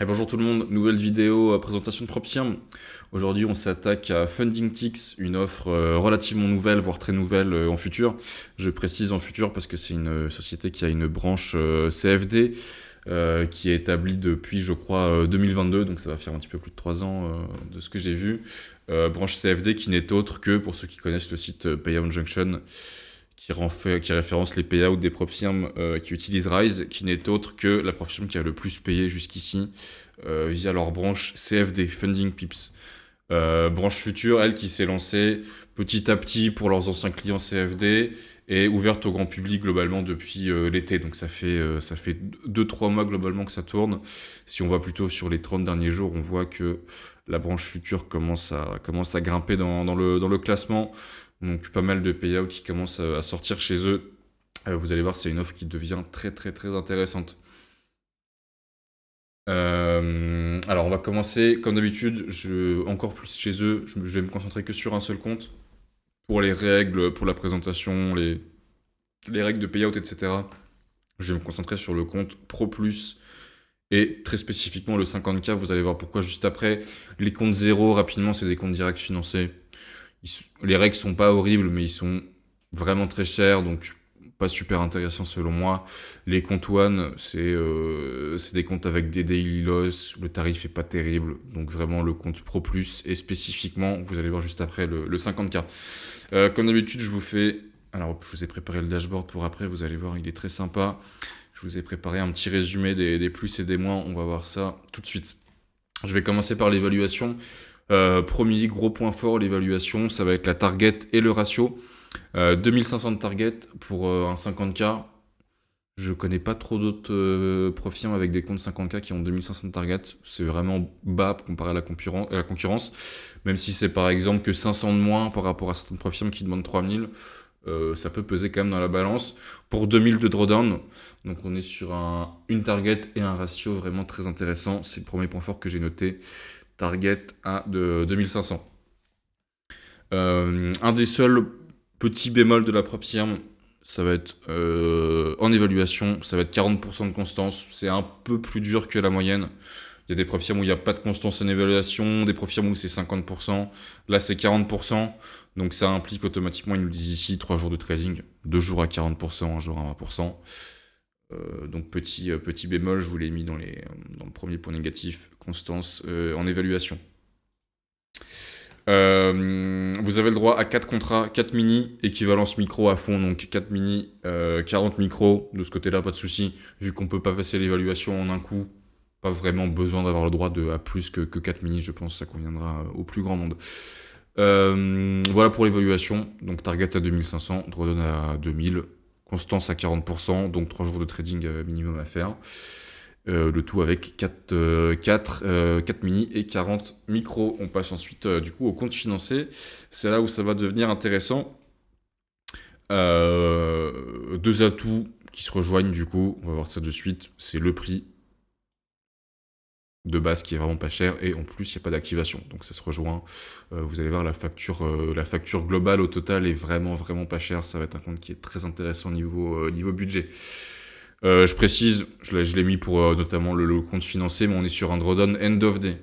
Et bonjour tout le monde, nouvelle vidéo présentation de Proptium. Aujourd'hui on s'attaque à FundingTix, une offre relativement nouvelle, voire très nouvelle en futur. Je précise en futur parce que c'est une société qui a une branche CFD qui est établie depuis je crois 2022, donc ça va faire un petit peu plus de 3 ans de ce que j'ai vu. Branche CFD qui n'est autre que, pour ceux qui connaissent le site Payout Junction, qui référence les payouts des prop firms qui utilisent Rise, qui n'est autre que la prop firm qui a le plus payé jusqu'ici via leur branche CFD, Funding Pips. Branche future, elle qui s'est lancée petit à petit pour leurs anciens clients CFD et ouverte au grand public globalement depuis l'été. Donc ça fait 2-3 mois globalement que ça tourne. Si on va plutôt sur les 30 derniers jours, on voit que la branche future commence à grimper dans le classement. Donc pas mal de payouts qui commencent à sortir chez eux. Vous allez voir, c'est une offre qui devient très très très intéressante. Alors on va commencer comme d'habitude, encore plus chez eux, je vais me concentrer que sur un seul compte. Pour les règles, pour la présentation, les règles de payout, etc. Je vais me concentrer sur le compte Pro Plus et très spécifiquement le 50K. Vous allez voir pourquoi juste après. Les comptes 0, rapidement, c'est des comptes directs financés. Les règles sont pas horribles, mais ils sont vraiment très chers, donc pas super intéressant selon moi. Les comptes One, c'est des comptes avec des daily loss, le tarif est pas terrible, donc vraiment le compte Pro Plus, et spécifiquement, vous allez voir juste après le 50K. Comme d'habitude, alors je vous ai préparé le dashboard pour après, vous allez voir, il est très sympa. Je vous ai préparé un petit résumé des plus et des moins, on va voir ça tout de suite. Je vais commencer par l'évaluation. Premier gros point fort, l'évaluation, ça va être la target et le ratio. 2500 de target pour un 50K. Je connais pas trop d'autres profils avec des comptes 50K qui ont 2500 de target. C'est vraiment bas comparé à la concurrence. Même si c'est par exemple que 500 de moins par rapport à certains profils qui demandent 3000. Ça peut peser quand même dans la balance. Pour 2000 de drawdown, donc on est sur une target et un ratio vraiment très intéressant. C'est le premier point fort que j'ai noté. Target à de 2500. Un des seuls petits bémols de la prop firm, ça va être en évaluation, ça va être 40% de constance. C'est un peu plus dur que la moyenne. Il y a des prop firms où il n'y a pas de constance en évaluation, des prop firms où c'est 50%. Là, c'est 40%. Donc ça implique automatiquement, ils nous disent ici, 3 jours de trading, 2 jours à 40%, un jour à 20%. Donc petit bémol, je vous l'ai mis dans le premier point négatif, constance en évaluation. Vous avez le droit à 4 contrats, 4 mini, équivalence micro à fond, donc 4 mini, 40 micros, de ce côté-là, pas de souci. Vu qu'on peut pas passer l'évaluation en un coup, pas vraiment besoin d'avoir le droit à plus que 4 mini, je pense, ça conviendra au plus grand monde. Voilà pour l'évaluation, donc target à 2500, drawdown à 2000, constance à 40%, donc 3 jours de trading minimum à faire. Le tout avec 4 mini et 40 micros. On passe ensuite du coup au compte financé. C'est là où ça va devenir intéressant. Deux atouts qui se rejoignent du coup, on va voir ça de suite. C'est le prix de base qui est vraiment pas cher et en plus il n'y a pas d'activation. Donc ça se rejoint. Vous allez voir la facture globale au total est vraiment vraiment pas chère. Ça va être un compte qui est très intéressant niveau budget. Je précise, je l'ai mis pour notamment le compte financé, mais on est sur un drawdown end of day.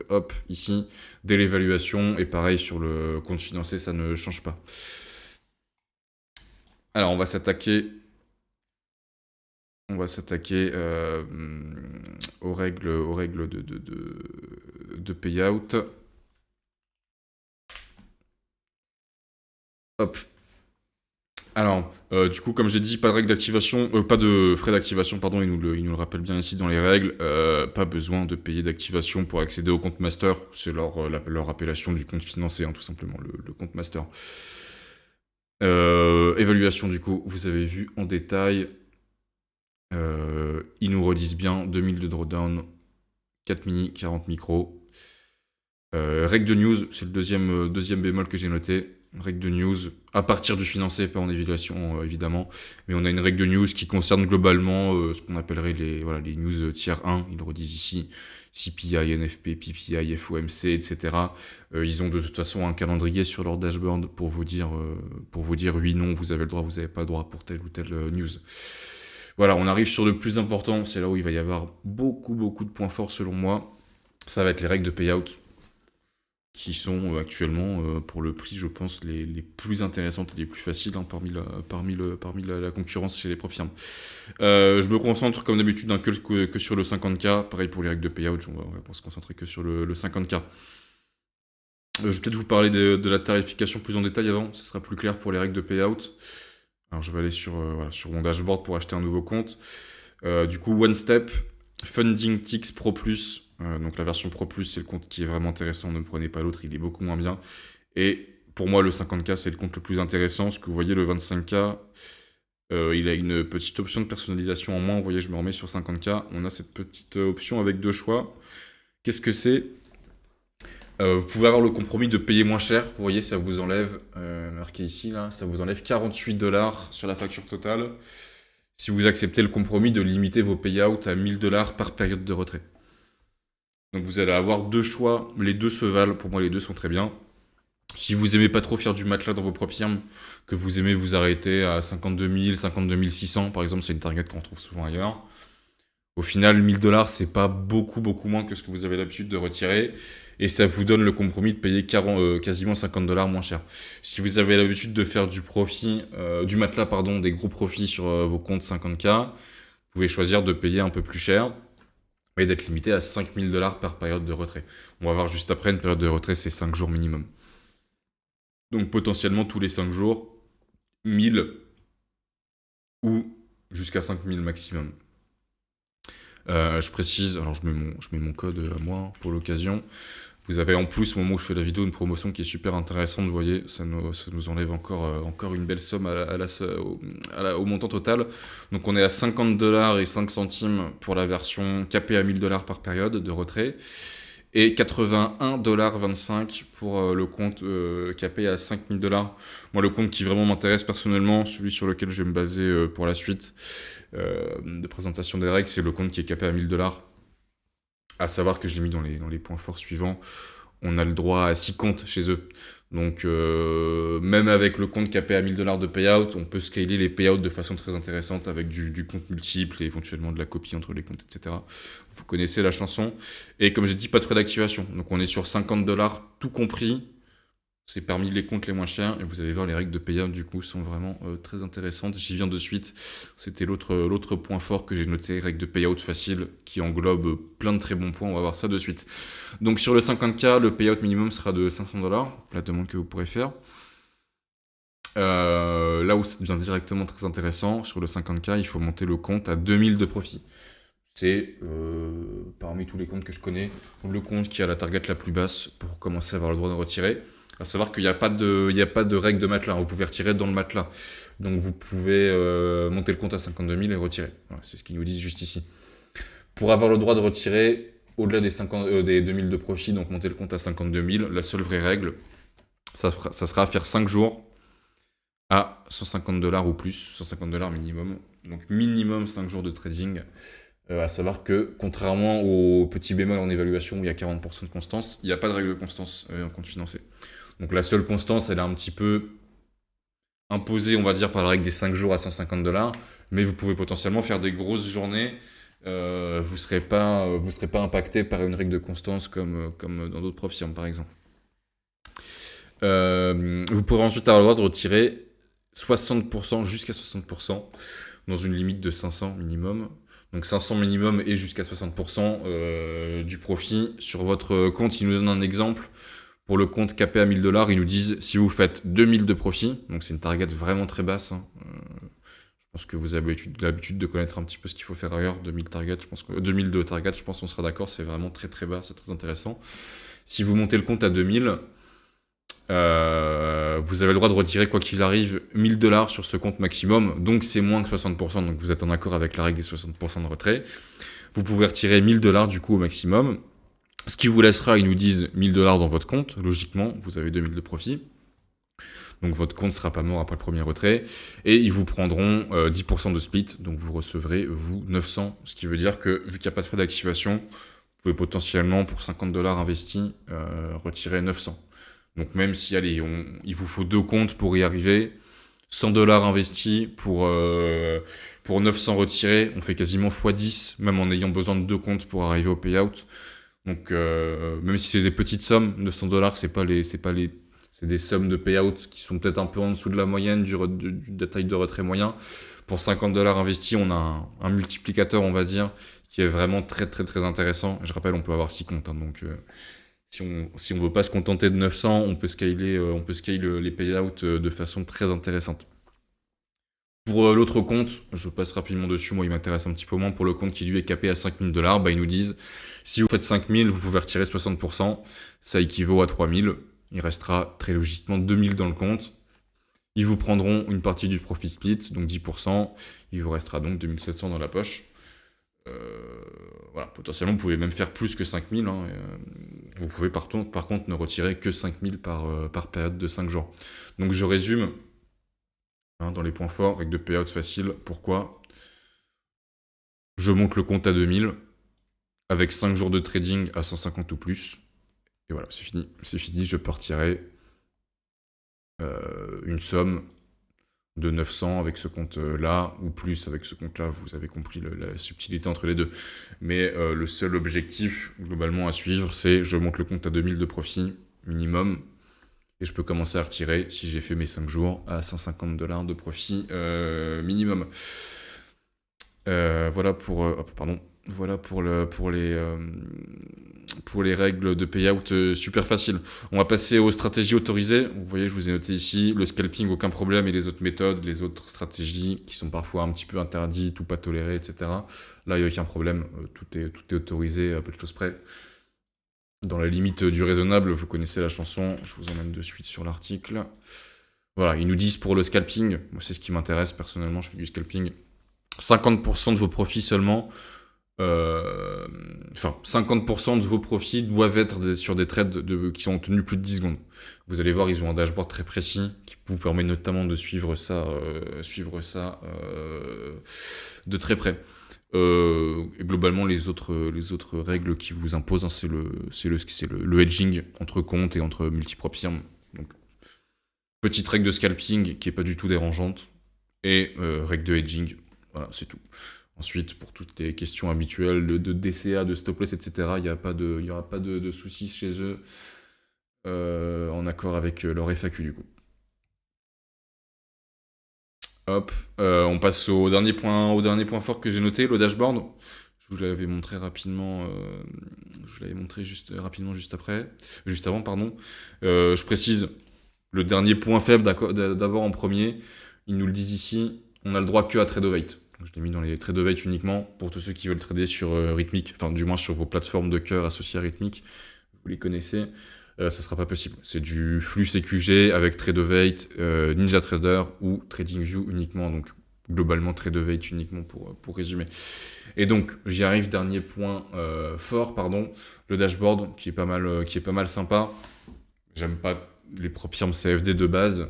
Hop, ici, dès l'évaluation, et pareil sur le compte financé, ça ne change pas. Alors, on va s'attaquer aux règles de payout. Hop. Alors, du coup, comme j'ai dit, pas de règle d'activation, pas de frais d'activation, pardon, il nous le rappelle bien ici dans les règles. Pas besoin de payer d'activation pour accéder au compte master. C'est leur appellation du compte financé, hein, tout simplement, le compte master. Évaluation, du coup, vous avez vu en détail. Ils nous redisent bien 2000 de drawdown, 4 mini, 40 micros. Règle de news, c'est le deuxième bémol que j'ai noté. Règle de news, à partir du financé, pas en évaluation évidemment, mais on a une règle de news qui concerne globalement ce qu'on appellerait les news tier 1, ils le redisent ici, CPI, NFP, PPI, FOMC, etc. Ils ont de toute façon un calendrier sur leur dashboard pour vous dire oui, non, vous avez le droit, vous n'avez pas le droit pour telle ou telle news. Voilà, on arrive sur le plus important, c'est là où il va y avoir beaucoup, beaucoup de points forts selon moi. Ça va être les règles de payout, qui sont actuellement, pour le prix, je pense, les plus intéressantes et les plus faciles hein, parmi la concurrence chez les prop firms. Je me concentre comme d'habitude hein, que sur le 50K. Pareil pour les règles de payout, on va se concentrer que sur le 50K. Je vais peut-être vous parler de la tarification plus en détail avant, ce sera plus clair pour les règles de payout. Alors je vais aller voilà, sur mon dashboard pour acheter un nouveau compte. Du coup, One Step, Funding Tix Pro Plus. Donc la version Pro Plus, c'est le compte qui est vraiment intéressant. Ne prenez pas l'autre, il est beaucoup moins bien. Et pour moi, le 50K, c'est le compte le plus intéressant. Ce que vous voyez, le 25K, il a une petite option de personnalisation en moins. Vous voyez, je me remets sur 50K. On a cette petite option avec deux choix. Qu'est-ce que c'est? Vous pouvez avoir le compromis de payer moins cher. Vous voyez, ça vous enlève, marqué ici, là, ça vous enlève 48$ sur la facture totale. Si vous acceptez le compromis de limiter vos payouts à 1000$ par période de retrait. Donc vous allez avoir deux choix, les deux se valent, pour moi les deux sont très bien. Si vous aimez pas trop faire du matelas dans vos propres firmes, que vous aimez vous arrêter à 52 000, 52 600 par exemple, c'est une target qu'on trouve souvent ailleurs. Au final, 1000$, c'est pas beaucoup, beaucoup moins que ce que vous avez l'habitude de retirer. Et ça vous donne le compromis de payer quasiment 50$ moins cher. Si vous avez l'habitude de faire du profit, du matelas, pardon, des gros profits sur vos comptes 50K, vous pouvez choisir de payer un peu plus cher et d'être limité à 5000$ par période de retrait. On va voir juste après, une période de retrait, c'est 5 jours minimum. Donc potentiellement, tous les 5 jours, 1000 ou jusqu'à 5000 maximum. Je précise, alors je mets mon code à moi pour l'occasion. Vous avez en plus, au moment où je fais la vidéo, une promotion qui est super intéressante. Vous voyez, ça nous enlève encore une belle somme au montant total. Donc on est à 50$ et 5 centimes pour la version capée à 1000$ par période de retrait. Et 81,25$ pour le compte capé à 5000$. Moi, le compte qui vraiment m'intéresse personnellement, celui sur lequel je vais me baser pour la suite de présentation des règles, c'est le compte qui est capé à 1000$. À savoir que je l'ai mis dans les points forts suivants. On a le droit à 6 comptes chez eux. Donc, même avec le compte capé à 1000$ de payout, on peut scaler les payouts de façon très intéressante avec du compte multiple et éventuellement de la copie entre les comptes, etc. Vous connaissez la chanson. Et comme j'ai dit, pas de frais d'activation. Donc, on est sur 50$ tout compris. C'est parmi les comptes les moins chers. Et vous allez voir, les règles de payout, du coup, sont vraiment très intéressantes. J'y viens de suite. C'était l'autre point fort que j'ai noté, règles de payout facile, qui englobe plein de très bons points. On va voir ça de suite. Donc, sur le 50K, le payout minimum sera de 500$, la demande que vous pourrez faire. Là où ça devient directement très intéressant, sur le 50K, il faut monter le compte à 2000 de profit. C'est, parmi tous les comptes que je connais, le compte qui a la target la plus basse pour commencer à avoir le droit de retirer. À savoir qu'il n'y a pas de règle de matelas, vous pouvez retirer dans le matelas. Donc vous pouvez monter le compte à 52 000 et retirer. Voilà, c'est ce qu'ils nous disent juste ici. Pour avoir le droit de retirer au-delà des 2000 de profit, donc monter le compte à 52 000, la seule vraie règle, ça sera à faire 5 jours à 150$ ou plus, 150$ minimum. Donc minimum 5 jours de trading. À savoir que, contrairement au petit bémol en évaluation où il y a 40% de constance, il n'y a pas de règle de constance en compte financé. Donc la seule constance, elle est un petit peu imposée, on va dire, par la règle des 5 jours à 150$, mais vous pouvez potentiellement faire des grosses journées. Vous ne serez pas impacté par une règle de constance comme dans d'autres prop firms, par exemple. Vous pourrez ensuite avoir le droit de retirer 60%, jusqu'à 60%, dans une limite de 500 minimum. Donc 500 minimum et jusqu'à 60% du profit sur votre compte. Ils nous donnent un exemple. Pour le compte capé à 1000$, ils nous disent si vous faites 2000 de profit, donc c'est une target vraiment très basse. Je pense que vous avez l'habitude de connaître un petit peu ce qu'il faut faire ailleurs. 2000 target, je pense que 2000 de target, je pense qu'on sera d'accord, c'est vraiment très très bas, c'est très intéressant. Si vous montez le compte à 2000, vous avez le droit de retirer quoi qu'il arrive 1000$ sur ce compte maximum, donc c'est moins que 60%, donc vous êtes en accord avec la règle des 60% de retrait. Vous pouvez retirer 1000$ du coup au maximum, ce qui vous laissera, ils nous disent 1000$ dans votre compte, logiquement, vous avez 2000 de profit. Donc votre compte ne sera pas mort après le premier retrait, et ils vous prendront 10% de split, donc vous recevrez, vous, 900, ce qui veut dire que, vu qu'il n'y a pas de frais d'activation, vous pouvez potentiellement, pour 50$ investis, retirer 900. Donc même si, allez, il vous faut 2 comptes pour y arriver, $100 investis pour 900 retirés. On fait quasiment x10, même en ayant besoin de 2 comptes pour arriver au payout. Donc, même si c'est des petites sommes, $900, c'est des sommes de payout qui sont peut-être un peu en dessous de la moyenne de la taille de retrait moyen. Pour $50 investis, on a un multiplicateur, on va dire, qui est vraiment très très très intéressant. Je rappelle, on peut avoir 6 comptes, hein, donc si on veut pas se contenter de 900, on peut scaler les payouts de façon très intéressante. Pour l'autre compte, je passe rapidement dessus, moi il m'intéresse un petit peu moins. Pour le compte qui lui est capé à $5000, bah, ils nous disent si vous faites 5000, vous pouvez retirer 60%, ça équivaut à 3000. Il restera très logiquement 2000 dans le compte. Ils vous prendront une partie du profit split, donc 10%. Il vous restera donc 2700 dans la poche. Voilà, potentiellement, vous pouvez même faire plus que 5000. Hein, vous pouvez par contre ne retirer que 5000 par période de 5 jours. Donc je résume, hein, dans les points forts, avec de payout facile. Pourquoi ? Je monte le compte à 2000, avec 5 jours de trading à 150 ou plus. Et voilà, c'est fini. C'est fini, je peux retirer une somme de 900 avec ce compte-là, ou plus avec ce compte-là, vous avez compris la subtilité entre les deux. Mais le seul objectif, globalement, à suivre, c'est je monte le compte à 2000 de profit minimum, et je peux commencer à retirer, si j'ai fait mes 5 jours, à $150 de profit minimum. Voilà pour les règles de payout super faciles. On va passer aux stratégies autorisées. Vous voyez, je vous ai noté ici le scalping, aucun problème, et les autres méthodes, les autres stratégies qui sont parfois un petit peu interdites ou pas tolérées, etc. Là, il n'y a aucun problème. Tout est autorisé à peu de choses près. Dans la limite du raisonnable, vous connaissez la chanson. Je vous emmène de suite sur l'article. Voilà, ils nous disent pour le scalping, moi c'est ce qui m'intéresse personnellement, je fais du scalping. 50% de vos profits seulement, 50% de vos profits doivent être sur des trades qui sont tenus plus de 10 secondes. Vous allez voir, ils ont un dashboard très précis qui vous permet notamment de suivre ça de très près. Et globalement, les autres règles qui vous imposent, hein, c'est le hedging entre comptes et entre multiprop firmes. Donc, petite règle de scalping qui est pas du tout dérangeante, et règle de hedging. Voilà, c'est tout. Ensuite, pour toutes les questions habituelles de DCA, de stop loss, etc., il n'y aura pas de soucis chez eux, en accord avec leur FAQ du coup. Hop, on passe au dernier point fort que j'ai noté, le dashboard. Je vous l'avais montré rapidement, juste rapidement juste avant, pardon. Je précise, le dernier point faible d'abord en premier, ils nous le disent ici, on a le droit que à trade of eight. Je l'ai mis dans les trade of eight uniquement pour tous ceux qui veulent trader sur Rithmic, enfin du moins sur vos plateformes de cœur associées à Rithmic, vous les connaissez. Ça sera pas possible. C'est du flux CQG avec trade of eight, NinjaTrader ou TradingView uniquement. Donc globalement trade of eight uniquement pour résumer. Et donc j'y arrive, dernier point fort, pardon, le dashboard qui est pas mal sympa. J'aime pas les propres firmes CFD de base,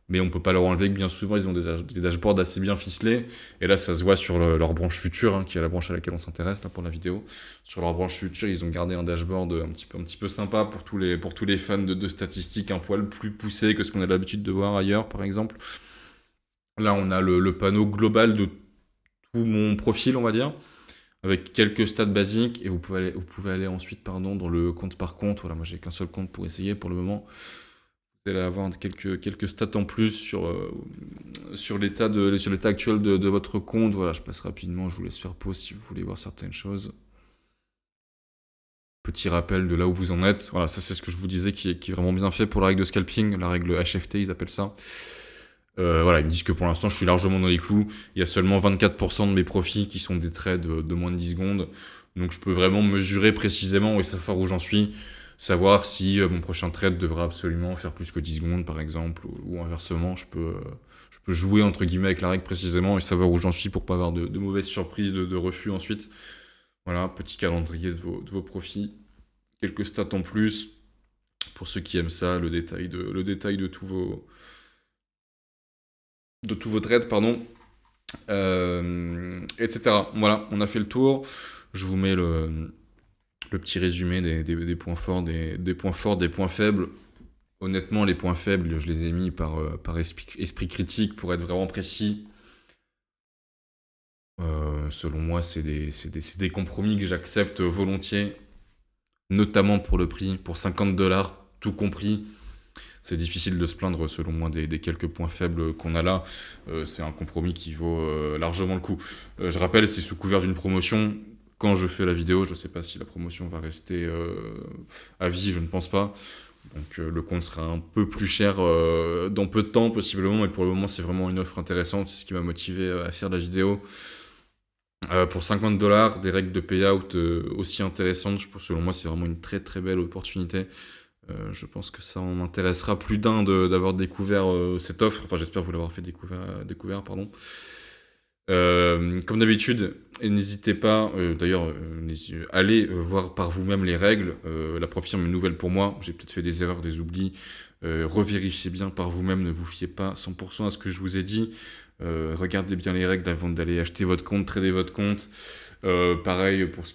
mais on peut pas leur enlever que bien souvent ils ont des dashboards assez bien ficelés, et là ça se voit sur leur branche future, hein, qui est la branche à laquelle on s'intéresse là pour la vidéo. Sur leur branche future, ils ont gardé un dashboard un petit peu sympa pour tous les fans de statistiques un poil plus poussés que ce qu'on a l'habitude de voir ailleurs, par exemple. Là on a le panneau global de tout mon profil, on va dire, avec quelques stats basiques, et vous pouvez aller ensuite, dans le compte par compte. Voilà, moi j'ai qu'un seul compte pour essayer pour le moment. Vous allez avoir quelques stats en plus sur l'état actuel de votre compte. Voilà, je passe rapidement, je vous laisse faire pause si vous voulez voir certaines choses. Petit rappel de là où vous en êtes. Voilà, ça c'est ce que je vous disais qui est vraiment bien fait pour la règle de scalping, la règle HFT, ils appellent ça. Voilà, ils me disent que pour l'instant je suis largement dans les clous. Il y a seulement 24% de mes profits qui sont des trades de moins de 10 secondes. Donc je peux vraiment mesurer précisément et savoir où j'en suis. Savoir si mon prochain trade devra absolument faire plus que 10 secondes par exemple, ou inversement, je peux jouer entre guillemets avec la règle précisément et savoir où j'en suis pour pas avoir de mauvaises surprises, de refus ensuite. Voilà, petit calendrier de vos profits. Quelques stats en plus, pour ceux qui aiment ça, le détail de tous vos trades, pardon, etc. Voilà, on a fait le tour. Je vous mets le petit résumé des points forts, des points forts, des points faibles Honnêtement, les points faibles, je les ai mis par esprit critique pour être vraiment précis. Selon moi, c'est des compromis que j'accepte volontiers, notamment pour le prix. Pour 50$, tout compris, c'est difficile de se plaindre, selon moi, des quelques points faibles qu'on a là. C'est un compromis qui vaut largement le coup. Je rappelle, c'est sous couvert d'une promotion. Quand je fais la vidéo, je ne sais pas si la promotion va rester à vie, je ne pense pas. Donc le compte sera un peu plus cher dans peu de temps, possiblement, mais pour le moment, c'est vraiment une offre intéressante. C'est ce qui m'a motivé à faire la vidéo. Pour 50$, des règles de payout aussi intéressantes, selon moi, c'est vraiment une très très belle opportunité. Je pense que ça en intéressera plus d'un d'avoir découvert cette offre. Enfin, j'espère vous l'avoir fait découvert, pardon. Comme d'habitude, et n'hésitez pas, d'ailleurs, allez voir par vous-même les règles. La preuve firme est nouvelle pour moi. J'ai peut-être fait des erreurs, des oublis. Revérifiez bien par vous-même. Ne vous fiez pas 100% à ce que je vous ai dit. Regardez bien les règles avant d'aller acheter votre compte, trader votre compte. Pareil pour ce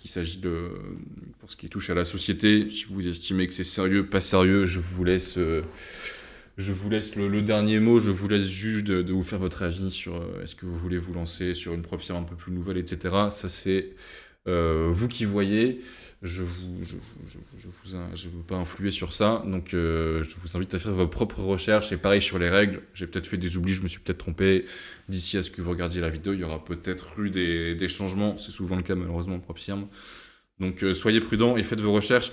pour ce qui touche à la société. Si vous estimez que c'est sérieux, pas sérieux, je vous laisse le dernier mot. Je vous laisse juge de vous faire votre avis sur est-ce que vous voulez vous lancer sur une profile un peu plus nouvelle, etc. Ça, c'est vous qui voyez. Je veux pas influer sur ça, donc je vous invite à faire vos propres recherches. Et pareil sur les règles, j'ai peut-être fait des oublis, je me suis peut-être trompé. D'ici à ce que vous regardiez la vidéo, il y aura peut-être eu des changements. C'est souvent le cas malheureusement en propre firme. Donc soyez prudents et faites vos recherches.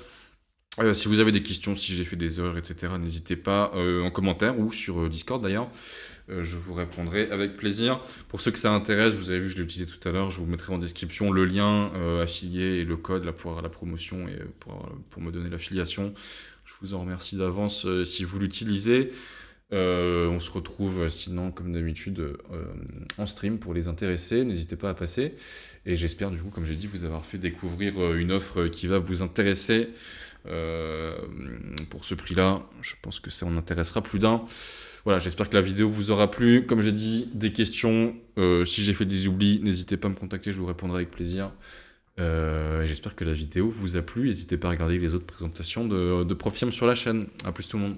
Si vous avez des questions, si j'ai fait des erreurs, etc., n'hésitez pas en commentaire ou sur Discord d'ailleurs. Je vous répondrai avec plaisir. Pour ceux que ça intéresse, vous avez vu, je l'ai utilisé tout à l'heure, je vous mettrai en description le lien affilié et le code là, pour la promotion et pour me donner l'affiliation. Je vous en remercie d'avance si vous l'utilisez. On se retrouve sinon, comme d'habitude, en stream pour les intéressés. N'hésitez pas à passer. Et j'espère, du coup, comme j'ai dit, vous avoir fait découvrir une offre qui va vous intéresser. Pour ce prix-là, je pense que ça en intéressera plus d'un. Voilà, j'espère que la vidéo vous aura plu. Comme j'ai dit, des questions, si j'ai fait des oublis, n'hésitez pas à me contacter, je vous répondrai avec plaisir. Et j'espère que la vidéo vous a plu. N'hésitez pas à regarder les autres présentations de Profirm sur la chaîne. A plus tout le monde.